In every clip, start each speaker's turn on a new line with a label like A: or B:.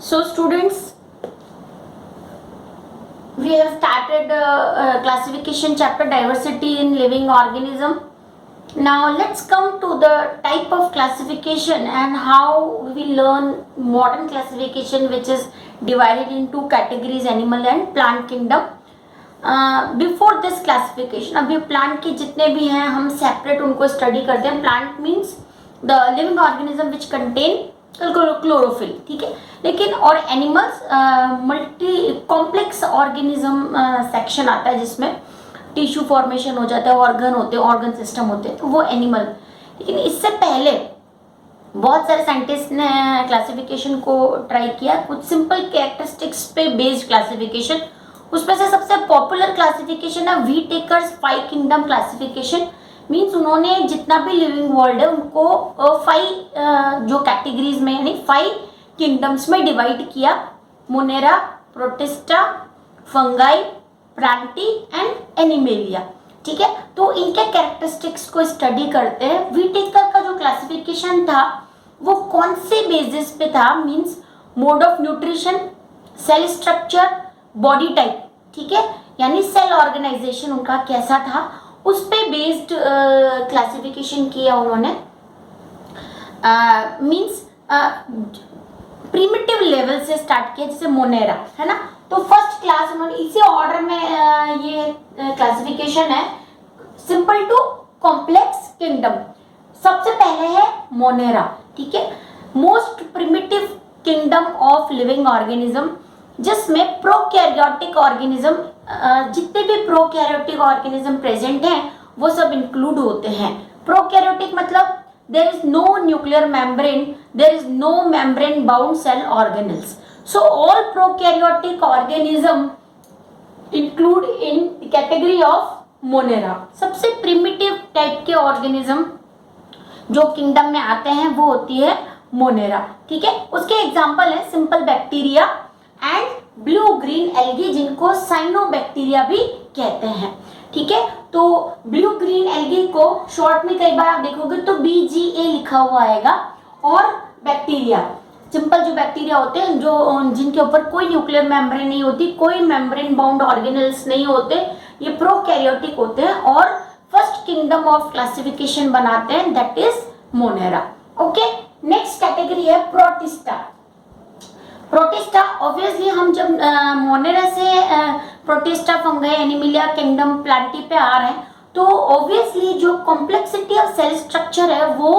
A: So students, we have started classification chapter diversity in living organism. Now let's come to the type of classification and how we learn modern classification, which is divided into categories animal and plant kingdom. Before this classification अभी plant के जितने भी हैं हम separate उनको study करते हैं. Plant means the living organism which contain chlorophyll, ठीक है. लेकिन और animals multi complex organism section आता है जिसमें टिश्यू फॉर्मेशन हो जाता है, ऑर्गन होते हैं, ऑर्गन सिस्टम होते हैं, तो वो एनिमल. लेकिन इससे पहले बहुत सारे साइंटिस्ट ने क्लासिफिकेशन को ट्राई किया, कुछ सिंपल कैरेक्टरिस्टिक्स पे बेस्ड क्लासिफिकेशन. उसमें से सबसे पॉपुलर क्लासिफिकेशन है व्हीटेकर्स 5 किंगडम क्लासिफिकेशन. मीन्स उन्होंने जितना भी लिविंग वर्ल्ड है उनको 5 जो कैटेगरीज में यानी 5 किंगडम्स में डिवाइड किया. Monera, Protista, fungi, Plantae and animalia, ठीक है. तो इनके कैरेक्टरिस्टिक्स को स्टडी करते हैं. व्हीटेकर का जो क्लासिफिकेशन था वो कौन से बेसिस पे था? Means mode of nutrition, cell structure, body type, ठीक है, यानी सेल ऑर्गेनाइजेशन उनका कैसा था, उस पे बेस्ड क्लासिफिकेशन किया उन्होंने. मीन्स प्रिमिटिव लेवल से स्टार्ट किया, जैसे मोनेरा है ना. तो फर्स्ट क्लास उन्होंने इसी ऑर्डर में ये क्लासिफिकेशन है, सिंपल टू कॉम्प्लेक्स किंगडम. सबसे पहले है मोनेरा, ठीक है, most primitive kingdom of living organism, जिसमें प्रोकैरियोटिक ऑर्गेनिज्म जितने भी प्रोकैरियोटिक ऑर्गेनिज्म प्रेजेंट हैं वो सब इंक्लूड होते हैं. प्रोकैरियोटिक मतलब there is no nuclear membrane, there is no membrane bound cell organelles. So all prokaryotic organism include in the category of Monera. सबसे primitive टाइप के ऑर्गेनिज्म जो किंगडम में आते हैं वो होती है मोनेरा, ठीक है. उसके एग्जाम्पल है simple bacteria and blue green algae, जिनको साइनोबैक्टीरिया भी कहते हैं, ठीक है. तो ब्लू ग्रीन एल्गी को शॉर्ट में कई बार आप देखोगे तो BGA लिखा हुआ आएगा. और बैक्टीरिया सिंपल जो बैक्टीरिया होते हैं जो जिनके ऊपर कोई न्यूक्लियर मेम्ब्रेन नहीं होती, कोई मेम्ब्रेन बाउंड ऑर्गेनेल्स नहीं होते, ये प्रोकैरियोटिक होते हैं और फर्स्ट किंगडम ऑफ क्लासिफिकेशन बनाते हैं, that is Monera. Okay, next category है प्रोटिस्टा. प्रोटिस्टा ऑब्वियसली हम जब मोनेरा से protista, fungi, Animalia, kingdom, Plantae पे आ रहे हैं तो ऑब्वियसली जो कॉम्प्लेक्सिटी ऑफ सेल स्ट्रक्चर है वो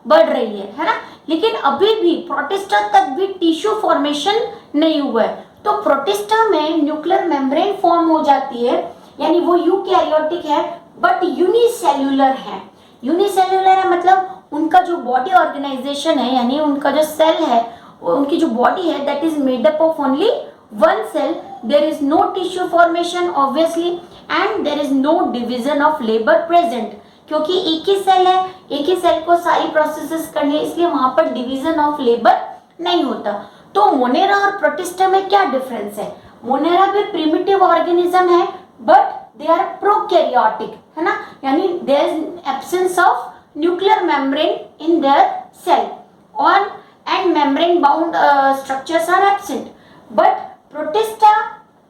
A: बढ़ रही है ना. लेकिन अभी भी प्रोटिस्टा तक भी टिश्यू फॉर्मेशन नहीं हुआ है. तो प्रोटिस्टा में न्यूक्लियर मेम्ब्रेन फॉर्म हो जाती है, यानी वो यूकैरियोटिक है बट यूनिसेल्यूलर है. यूनिसेल्यूलर है मतलब उनका जो बॉडी ऑर्गेनाइजेशन है, यानी उनका जो सेल है, उनकी जो बॉडी है, that is made up of only one cell. There is no tissue formation obviously and there is no division of labour present, क्योंकि एक ही सेल है, एक ही सेल को सारी प्रोसेसेस करनी है, इसलिए वहां पर डिवीजन ऑफ लेबर नहीं होता. तो मोनेरा और प्रोटिस्टा में क्या डिफरेंस है? मोनेरा भी प्रिमिटिव ऑर्गेनिज्म है बट दे आर प्रोकैरियोटिक, है ना, यानी there is absence of nuclear membrane in their cell और and membrane bound structures are absent. But protista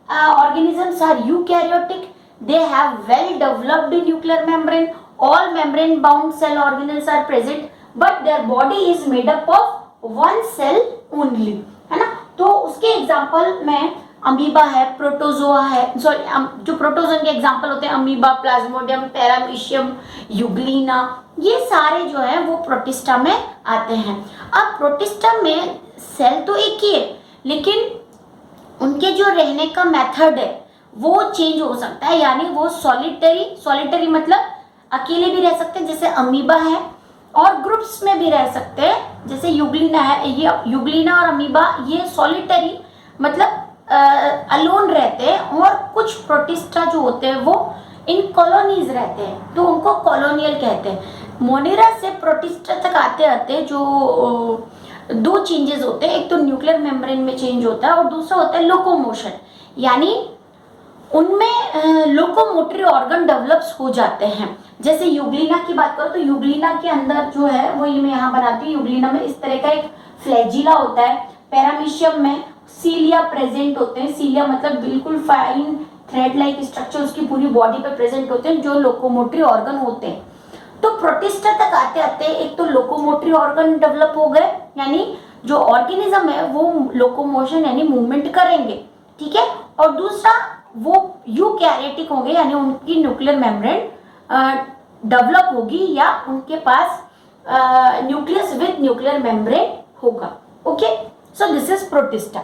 A: organisms are eukaryotic. They have well developed nuclear membrane. All membrane bound cell organelles are present, but their body is made up of one cell only, है ना. तो उसके example में amoeba है, protozoa है, sorry जो protozoan के example होते हैं अमीबा, प्लाज्मोडियम, पैरामीशियम, यूग्लिना, ये सारे जो है वो प्रोटिस्टा में आते हैं. अब प्रोटिस्टा में सेल तो एक ही है लेकिन उनके जो रहने का मेथड है वो चेंज हो सकता है, यानी वो सॉलिटरी मतलब अकेले भी रह सकते हैं जैसे अमीबा है, और ग्रुप्स में भी रह सकते हैं जैसे यूग्लिना है. ये यूग्लिना और अमीबा ये सॉलिटरी मतलब अलोन रहते हैं, और कुछ प्रोटिस्टा जो होते हैं वो इन कॉलोनीज रहते हैं तो उनको कॉलोनियल कहते हैं. मोनेरा से प्रोटिस्टा तक आते आते जो दो चेंजेस होते हैं, एक तो न्यूक्लियर मेम्ब्रेन में चेंज होता है और दूसरा होता है लोकोमोशन, यानी उनमें लोकोमोटरी ऑर्गन डेवलप्स हो जाते हैं. जैसे यूग्लिना की बात करो तो यूग्लिना के अंदर जो है वो ये मैं यहाँ बनाती हूँ. यूग्लिना में इस तरह का एक फ्लैजिला होता है, पैरामीशियम में सीलिया प्रेजेंट होते हैं, सीलिया मतलब बिल्कुल फाइन थ्रेड लाइक स्ट्रक्चर उसकी पूरी बॉडी पे प्रेजेंट होते हैं जो लोकोमोटरी ऑर्गन होते हैं। तो प्रोटिस्टा तक आते आते एक तो लोकोमोटरी ऑर्गन डेवलप हो गए, यानी जो ऑर्गेनिज्म है वो लोकोमोशन यानी मूवमेंट करेंगे, ठीक है। और दूसरा वो यूकैरियोटिक होंगे यानी उनकी न्यूक्लियर मेम्ब्रेन डेवलप होगी या उनके पास न्यूक्लियस विद न्यूक्लियर मेम्ब्रेन होगा। Okay, so this is Protista.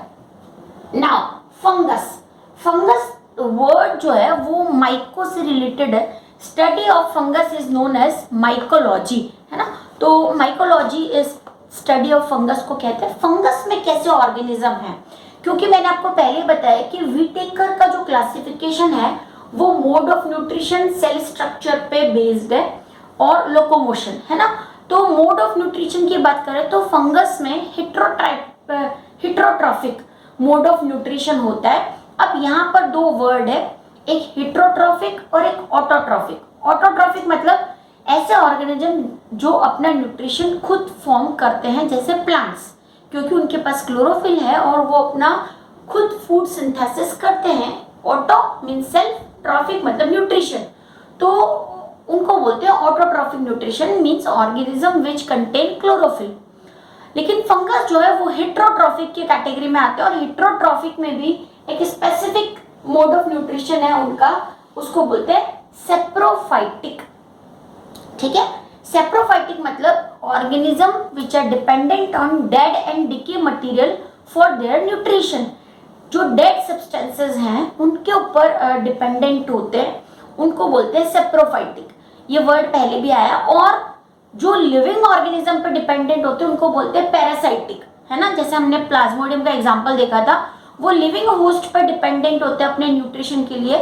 A: Now fungus, fungus word जो है वो माइको से रिलेटेड है। Study of fungus is known as mycology, है ना। तो mycology is study of fungus को कहते हैं। फंगस में कैसे ऑर्गेनिज्म है, क्योंकि मैंने आपको पहले बताया कि व्हिटेकर का जो क्लासिफिकेशन है वो mode of nutrition, cell structure पे बेस्ड है और लोकोमोशन, है ना। तो मोड ऑफ न्यूट्रिशन की बात करें तो फंगस में हिट्रोट्रॉफिक मोड ऑफ न्यूट्रिशन होता है। अब यहाँ पर दो वर्ड है, एक हिट्रोट्रॉफिक और एक ऑटोट्रॉफिक। ऑटोट्रॉफिक मतलब ऐसे ऑर्गेनिज्म जो अपना न्यूट्रिशन खुद फॉर्म करते हैं, जैसे प्लांट्स, क्योंकि उनके पास क्लोरोफिल है और वो अपना खुद फूड सिंथेसिस करते हैं। ऑटो मीन सेल्फ, ट्रॉफिक मतलब न्यूट्रिशन, तो उनको बोलते हैं autotrophic nutrition means organism which contain chlorophyll. लेकिन फंगस जो है वो हिट्रोट्रॉफिक की कैटेगरी में आते हैं और हिट्रोट्रॉफिक में भी एक स्पेसिफिक मोड ऑफ न्यूट्रिशन है उनका, उसको बोलते हैं सेप्रोफाइटिक, ठीक है। सेप्रोफाइटिक मतलब organism which are dependent on dead and decay material for their nutrition. जो डेड सब्सटेंसेस हैं उनके ऊपर डिपेंडेंट होते हैं, उनको बोलते हैं सेप्रोफाइटिक। ये वर्ड पहले भी आया। और जो लिविंग ऑर्गेनिज्म पे डिपेंडेंट होते हैं उनको बोलते हैं पैरासाइटिक, है ना। जैसे हमने प्लाज्मोडियम का एग्जांपल देखा था, वो लिविंग होस्ट पर डिपेंडेंट होते हैं अपने न्यूट्रिशन के लिए,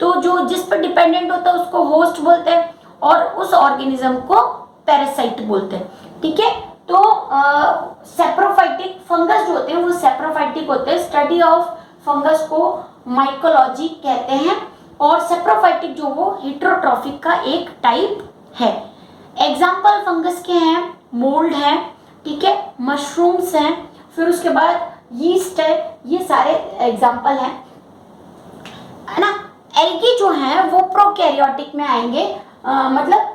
A: तो जो जिस पर डिपेंडेंट होता है उसको होस्ट बोलते हैं और उस ऑर्गेनिज्म को पैरासाइट बोलते हैं, ठीक है। तो सेप्रोफाइटिक फंगस जो होते हैं वो सेप्रोफाइटिक होते हैं। स्टडी ऑफ फंगस को माइकोलॉजी कहते हैं और सेप्रोफाइटिक जो वो हिट्रोट्रॉफिक का एक टाइप है। एग्जाम्पल फंगस के हैं, मोल्ड है, ठीक है, मशरूम्स हैं, फिर उसके बाद यीस्ट है, ये सारे एग्जाम्पल हैं, है ना। एल्गी जो है वो प्रोकैरियोटिक में आएंगे, मतलब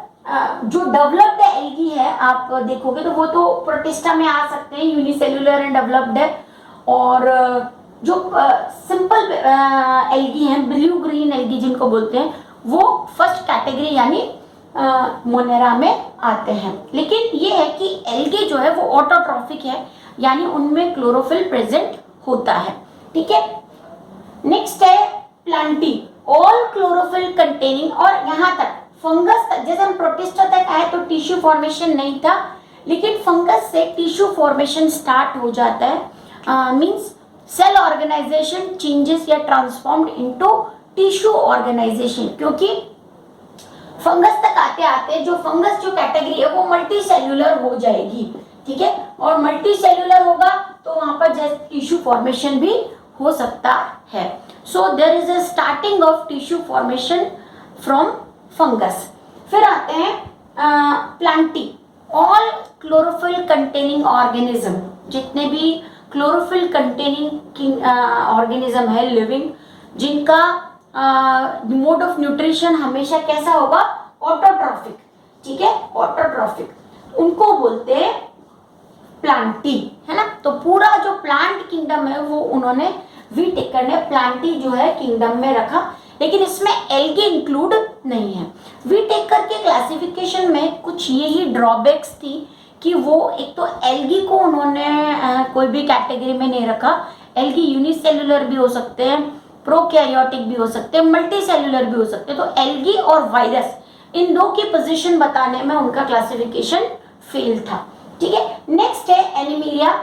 A: जो डेवलप्ड एल्गी है आप देखोगे तो वो तो प्रोटिस्टा में आ सकते हैं, यूनिसेल्युलर एंड डेवलप्ड है। और जो सिंपल एल्गी हैं, ब्लू ग्रीन एल्गी जिनको बोलते हैं, वो फर्स्ट कैटेगरी यानी मोनेरा में आते हैं। लेकिन ये है कि एल्गी जो है वो ऑटोट्रॉफिक है, यानी उनमें क्लोरोफिल प्रेजेंट होता है, ठीक है। नेक्स्ट है प्लांटी, ऑल क्लोरोफिल कंटेनिंग। और यहाँ तक फंगस तक, जैसे हम प्रोटिस्टा तक आए तो टिश्यू फॉर्मेशन नहीं था, लेकिन फंगस से टिश्यू फॉर्मेशन स्टार्ट हो जाता है। मींस सेल ऑर्गेनाइजेशन चेंजेस या ट्रांसफॉर्म्ड इनटू टिश्यू ऑर्गेनाइजेशन, क्योंकि फंगस तक आते आते जो फंगस जो कैटेगरी है वो मल्टी सेल्यूलर हो जाएगी, ठीक है। और मल्टी सेल्यूलर होगा तो वहां पर जैसे टिश्यू फॉर्मेशन भी हो सकता है। So there is a starting of tissue formation from fungus. फिर आते हैं Plantae, all chlorophyll containing organism, जितने भी क्लोरोफिल कंटेनिंग ऑर्गेनिज्म है लिविंग, जिनका मोड ऑफ न्यूट्रिशन हमेशा कैसा होगा, ऑटोट्रॉफिक, ठीक है, ऑटोट्रॉफिक, उनको बोलते हैं प्लांटी, है ना। तो पूरा जो प्लांट किंगडम है वो उन्होंने व्हिटेकर ने प्लांटी जो है किंगडम में रखा, लेकिन इसमें एल्गी इंक्लूड नहीं है। व्हिटेकर के क्लासिफिकेशन में कुछ यही ड्रॉबैक्स थी कि वो एक तो एल्गी को उन्होंने कोई भी कैटेगरी में नहीं रखा। एल्गी यूनिसेल्युलर भी हो सकते हैं, प्रोकैरियोटिक भी हो सकते हैं, मल्टी सेल्युलर भी हो सकते हैं। तो एल्गी और वायरस इन दो की पोजीशन बताने में उनका क्लासिफिकेशन फेल था, ठीक है। नेक्स्ट है एनिमिलिया,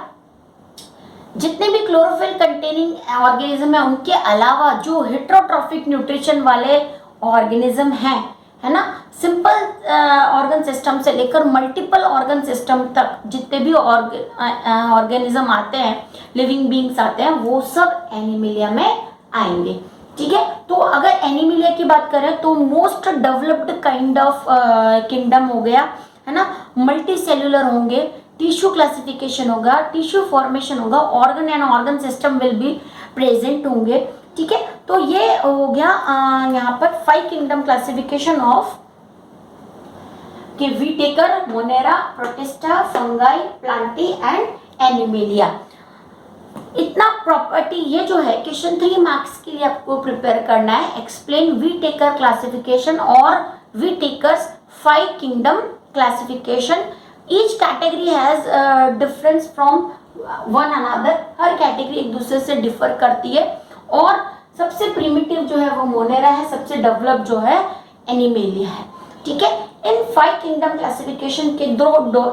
A: जितने भी क्लोरोफिल कंटेनिंग ऑर्गेनिज्म है उनके अलावा जो हेट्रोट्रॉफिक न्यूट्रिशन वाले ऑर्गेनिज्म हैं, है ना, सिंपल ऑर्गन सिस्टम से लेकर मल्टीपल ऑर्गन सिस्टम तक जितने भी ऑर्गेनिज्म आते हैं, लिविंग बींग्स आते हैं, वो सब एनिमिलिया में आएंगे, ठीक है। तो अगर एनिमिलिया की बात करें तो most developed kind of kingdom हो गया, है ना, मल्टी सेल्यूलर होंगे, टिश्यू क्लासिफिकेशन होगा, टिश्यू फॉर्मेशन होगा, organ and organ system will be present होंगे, ठीक है। तो ये हो गया यहाँ पर 5 किंगडम क्लासिफिकेशन ऑफ कि Whittaker, Monera, Protista, fungi, Plantae and Animalia. इतना प्रॉपर्टी ये जो है क्वेश्चन 3 मार्क्स के लिए आपको प्रिपेयर करना है। एक्सप्लेन विटेकर क्लासिफिकेशन और Whittaker's 5 kingdom classification. Each category has difference from one another, her category एक दूसरे से डिफर करती है। और सबसे प्रिमिटिव जो है वो मोनेरा है, सबसे डेवलप जो है एनिमेलिया है, ठीक है। इन 5 किंगडम क्लासिफिकेशन के दो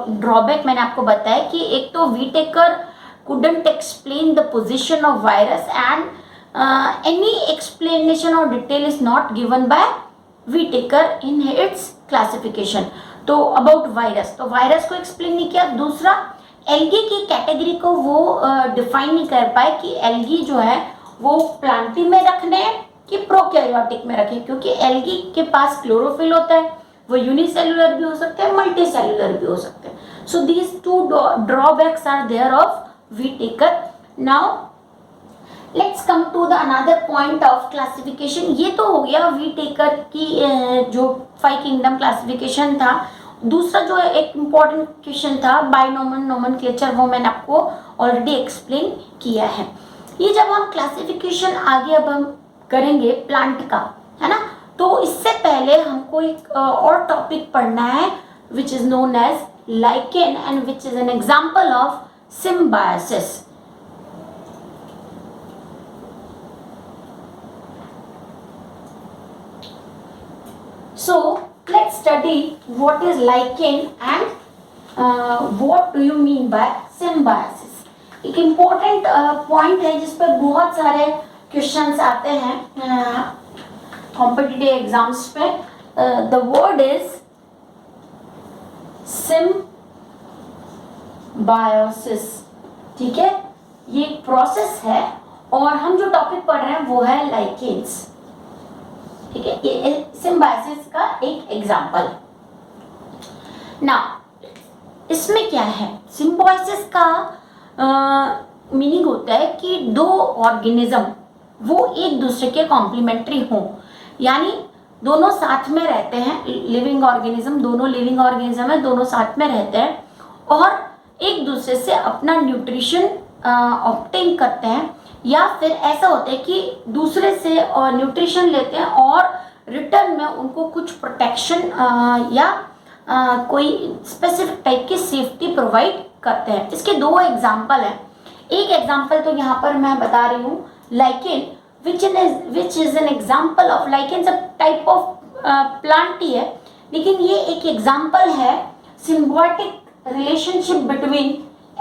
A: ड्रॉबैक मैंने आपको बताया कि एक तो Whittaker couldn't explain the position of virus and any explanation or detail is not given by Whitaker in its classification। तो about virus, तो वायरस को एक्सप्लेन नहीं किया। दूसरा, एल्गी की कैटेगरी को वो डिफाइन नहीं कर पाए कि एल्गी जो है वो प्लांटी में रखने हैं कि प्रोकैरियोटिक में रखें, क्योंकि एल्गी के पास क्लोरोफिल होता है, वो यूनिसेल्युलर भी हो सकते हैं, मल्टी सेल्युलर भी हो सकते हैं। So these 2 drawbacks are there of Whitaker। Now let's come to the another point of classification। ये तो हो गया Whitaker की जो 5 किंगडम क्लासिफिकेशन था। दूसरा जो एक इम्पॉर्टेंट क्वेश्चन था बाइनोमन नोमेनक्लेचर, वो मैंने आपको ऑलरेडी एक्सप्लेन किया है। ये जब हम क्लासिफिकेशन आगे अब हम करेंगे प्लांट का, है ना, तो इससे पहले हमको एक और टॉपिक पढ़ना है which is known as lichen and which is an example of symbiosis। So let's study what is lichen and what do you mean by symbiosis। एक important point है जिस पर बहुत सारे क्वेश्चंस आते हैं कॉम्पिटिटिव एग्जाम्स पे। the word is बायोसिस, ठीक है। ये एक प्रोसेस है और हम जो टॉपिक पढ़ रहे हैं वो है लाइकेन्स, ठीक है। ये सिम्बायोसिस का एक एग्जांपल। ना इसमें क्या है, सिम्बायोसिस का मीनिंग होता है कि 2 ऑर्गेनिज्म वो एक दूसरे के कॉम्प्लीमेंट्री हों, यानी दोनों साथ में रहते हैं। लिविंग ऑर्गेनिज्म, दोनों लिविंग ऑर्गेनिज्म है, दोनों साथ में रहते हैं और एक दूसरे से अपना न्यूट्रिशन ऑब्टेन करते हैं, या फिर ऐसा होता है कि दूसरे से न्यूट्रिशन लेते हैं और रिटर्न में उनको कुछ प्रोटेक्शन या कोई स्पेसिफिक टाइप की सेफ्टी प्रोवाइड करते हैं। इसके 2 एग्जाम्पल हैं। एक एग्जाम्पल तो यहाँ पर मैं बता रही हूँ lichen, which is an example of lichen. सब टाइप ऑफ प्लांट ही है, लेकिन ये एक एग्जाम्पल है symbiotic relationship between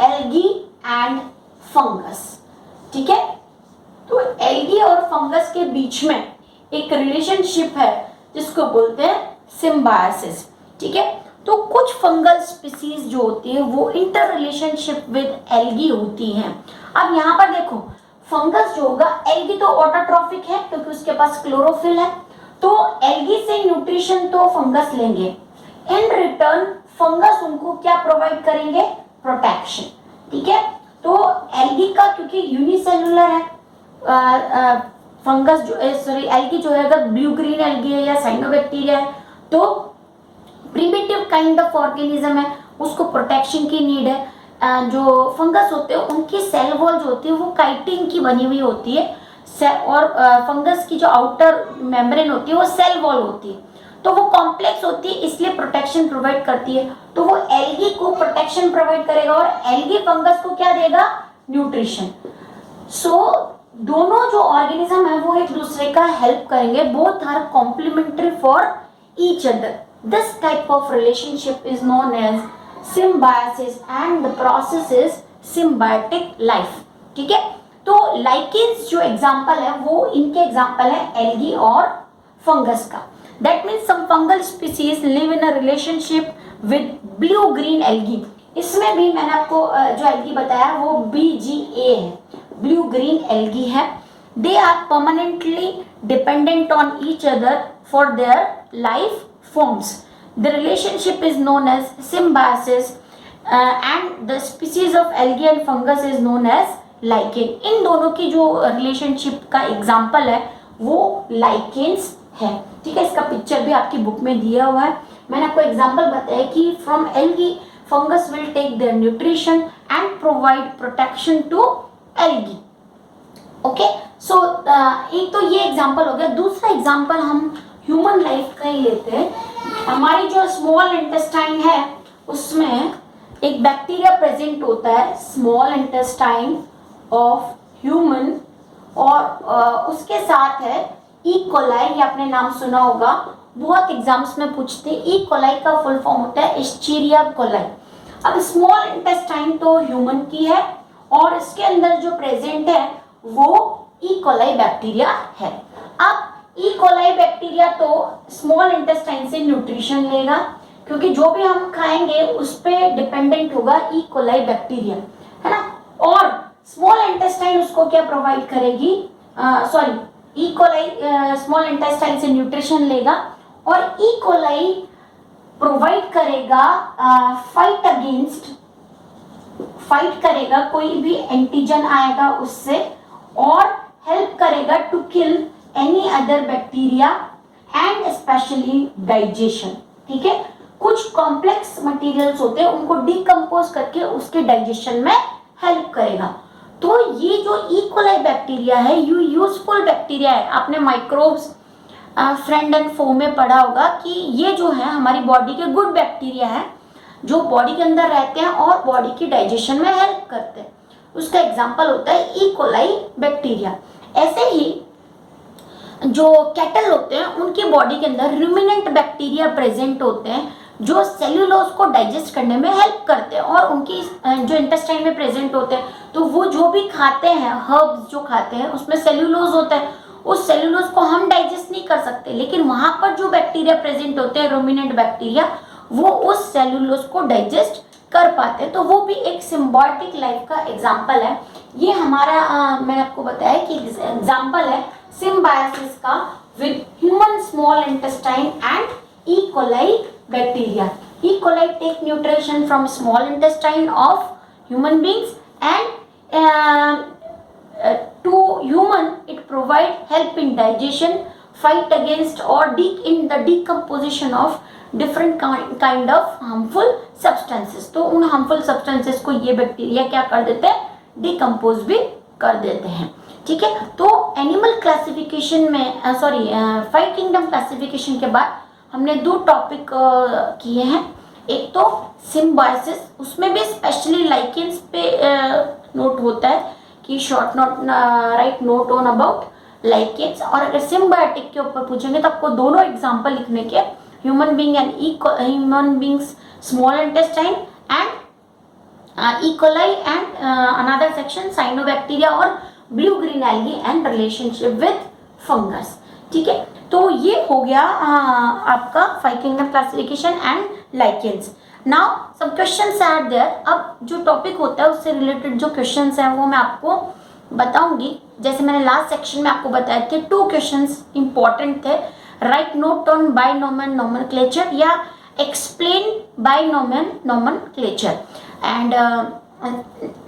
A: algae and fungus, ठीक है। तो एल्गी और फंगस के बीच में एक रिलेशनशिप है जिसको बोलते हैं सिम्बायोसिस, ठीक है। तो कुछ फंगल स्पीसीज जो होती है वो इंटर रिलेशनशिप विद एल्गी होती हैं। अब यहाँ पर देखो, फंगस जो होगा, एल्गी तो ऑटोट्रॉफिक है क्योंकि उसके पास क्लोरोफिल है, तो एल्गी से न्यूट्रिशन तो फंगस लेंगे, इन रिटर्न फंगस उनको क्या प्रोवाइड करेंगे, प्रोटेक्शन, ठीक है। तो एल्गी का क्योंकि यूनिसेल्युलर है, फंगस जो एल्गी जो है अगर ब्लू ग्रीन एल्गी है या साइनोबैक्टीरिया है तो प्रिमिटिव काइंड ऑफ ऑर्गेनिज्म है, उसको प्रोटेक्शन की नीड है। जो फंगस होते हैं उनकी सेल वॉल जो होती है वो काइटिन की बनी हुई होती है, और फंगस की जो आउटर मेम्ब्रेन होती है वो सेल वॉल होती है, तो वो कॉम्प्लेक्स होती है, इसलिए प्रोटेक्शन प्रोवाइड करती है। तो वो एल्गी को प्रोटेक्शन प्रोवाइड करेगा और एल्गी फंगस को क्या देगा, न्यूट्रिशन। सो दोनों जो ऑर्गेनिज्म है वो एक दूसरे का हेल्प करेंगे, both are complementary for each other. This type of relationship is known as symbiosis and the process is symbiotic life, ठीक है। तो लाइकेन्स जो एग्जांपल है वो इनके एग्जांपल है एल्गी और फंगस का। That means some fungal species live in a relationship with blue green algae। इसमें भी मैंने आपको जो एल्गी बताया वो BGA है, ब्लू ग्रीन एल्गी है। They are permanently dependent on each other for their life forms। The relationship is known as symbiosis and the species of algae and fungus is known as lichen. इन दोनों की जो relationship का example है वो lichens है। ठीक है, इसका पिक्चर भी आपकी बुक में दिया हुआ है। मैंने आपको एग्जाम्पल बताया कि from algae fungus will take their nutrition and provide protection to algae. Okay, so एक तो ये एग्जाम्पल हो गया। दूसरा एग्जाम्पल हम ह्यूमन लाइफ का ही लेते हैं। हमारी जो स्मॉल इंटेस्टाइन है उसमें एक बैक्टीरिया प्रेजेंट होता है, स्मॉल इंटेस्टाइन ऑफ ह्यूमन, और उसके साथ है ई कोलाई। ये आपने नाम सुना होगा, बहुत एग्जाम्स में पूछते हैं। ई कोलाई का फुल फॉर्म होता है एस्चेरिया कोलाई। अब स्मॉल इंटेस्टाइन तो ह्यूमन की है और इसके अंदर जो प्रेजेंट है वो ई कोलाई बैक्टीरिया है। अब ई कोलाई बैक्टीरिया तो स्मॉल इंटेस्टाइन से न्यूट्रिशन लेगा, क्योंकि जो भी हम खाएंगे उस पे डिपेंडेंट होगा ई कोलाई बैक्टीरिया, है ना। और स्मॉल इंटेस्टाइन उसको क्या प्रोवाइड करेगी, sorry, E coli small intestine से न्यूट्रिशन लेगा और ई कोलाई प्रोवाइड करेगा फाइट करेगा कोई भी एंटीजन आएगा उससे, और हेल्प करेगा to kill any other bacteria and specially digestion. ठीक है, कुछ कॉम्प्लेक्स मटेरियल्स होते हैं उनको डिकम्पोज करके उसके डाइजेशन में हेल्प करेगा। तो ये जो ई कोलाई बैक्टीरिया है ये यूजफुल बैक्टीरिया है। आपने माइक्रोब्स फ्रेंड एंड फो में पढ़ा होगा कि ये जो है हमारी बॉडी के गुड बैक्टीरिया है जो बॉडी के अंदर रहते हैं और बॉडी की डाइजेशन में हेल्प करते हैं। उसका एग्जाम्पल होता है ई कोलाई बैक्टीरिया। ऐसे ही जो कैटल होते हैं उनकी बॉडी के अंदर रूमिनेंट बैक्टीरिया प्रेजेंट होते हैं जो सेल्यूलोज को डाइजेस्ट करने में हेल्प करते हैं, और उनकी जो इंटेस्टाइन में प्रेजेंट होते हैं तो वो जो भी खाते हैं, हर्ब्स जो खाते हैं उसमें सेल्यूलोज होता है। उस सेल्यूलोज को हम डाइजेस्ट नहीं कर सकते, लेकिन वहां पर जो बैक्टीरिया प्रेजेंट होते हैं रूमिनेंट बैक्टीरिया, वो उस सेल्यूलोज को डाइजेस्ट कर पाते हैं। तो वो भी एक सिम्बायोटिक लाइफ का एग्जाम्पल है। ये हमारा मैंने आपको बताया कि एग्जाम्पल है सिम्बायोसिस का with human small intestine and E coli bacteria. E. coli take nutrition from small intestine of human beings, and to human it provide help in digestion, fight against or in the decomposition of different kind of harmful substances. तो उन harmful substances को ये bacteria क्या कर देते हैं, decompose भी कर देते हैं। ठीक है, तो एनिमल क्लासिफिकेशन में फाइव किंगडम क्लासिफिकेशन के बाद हमने दो टॉपिक किए हैं। एक तो सिम्बायोसिस, उसमें भी स्पेशली लाइकेन्स पे नोट होता है कि short note right note on about lichens. और अगर सिम्बायोटिक के ऊपर पूछेंगे तो आपको दोनों एग्जांपल लिखने के, human being and human beings small intestine and E coli and another section cyanobacteria और blue green algae and relationship with fungus. ठीक है, तो ये हो गया आपका five kingdom classification and lichens. Now some questions are there. अब जो टॉपिक होता है उससे रिलेटेड जो क्वेश्चंस हैं वो मैं आपको बताऊंगी। जैसे मैंने लास्ट सेक्शन में आपको बताए थे 2 क्वेश्चंस इंपॉर्टेंट थे, write note on binomial nomenclature या explain binomial nomenclature. And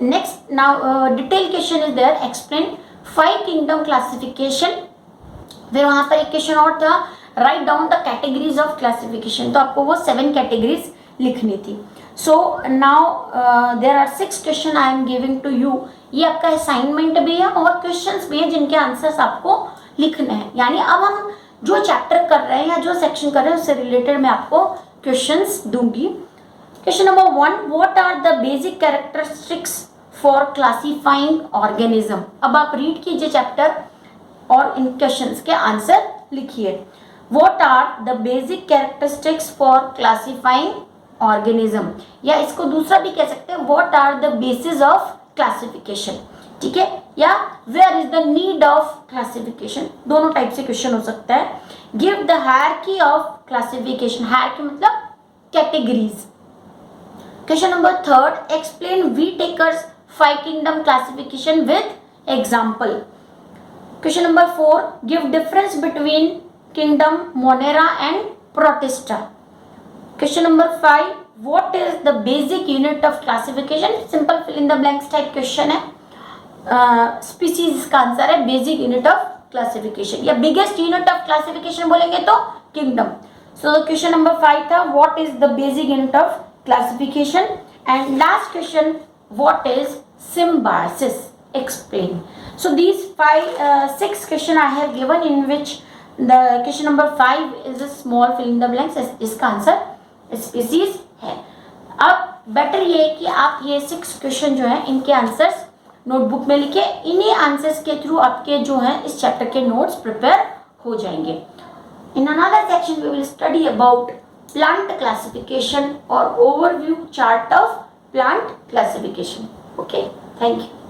A: next now detail question is there, explain five kingdom classification. फिर वहां पर एक क्वेश्चन और था, write down the categories of classification. तो आपको वो 7 कैटेगरीज लिखनी थी। So now there are 6 question I am giving to you. ये आपका असाइनमेंट भी है और क्वेश्चंस भी है जिनके आंसर्स आपको लिखने हैं। यानी अब हम जो चैप्टर कर रहे हैं या जो सेक्शन कर रहे हैं उससे रिलेटेड मैं आपको क्वेश्चंस दूंगी। Question number 1, what are the basic characteristics for classifying organism. अब आप रीड कीजिए चैप्टर और इन क्वेश्चंस के आंसर लिखिए। What are the basic characteristics for classifying organism, या इसको दूसरा भी कह सकते हैं, what are the basis of classification. ठीक है, या where is the need of classification, दोनों टाइप से क्वेश्चन हो सकता है। Give the hierarchy of classification, hierarchy मतलब categories. Question number 3, explain Whittaker's five kingdom classification with example. Question number 4, give difference between kingdom Monera and Protista. Question number 5, what is the basic unit of classification, simple fill in the blanks type question है। Species इसका answer है, basic unit of classification या biggest unit of classification बोलेंगे तो kingdom. So question number 5 था what is the basic unit of classification. And last question, what is symbiosis, explain. So these 6 question I have given, in which the question number 5 is a small fill in the blanks, इसका answer species है। अब better ये है कि आप ये 6 question जो है इनके आंसर्स नोटबुक में लिखे, इन्हीं आंसर्स के थ्रू आपके जो है इस चैप्टर के नोट्स प्रिपेयर हो जाएंगे। In another section we will study about plant classification or overview chart of plant classification. Okay, thank you.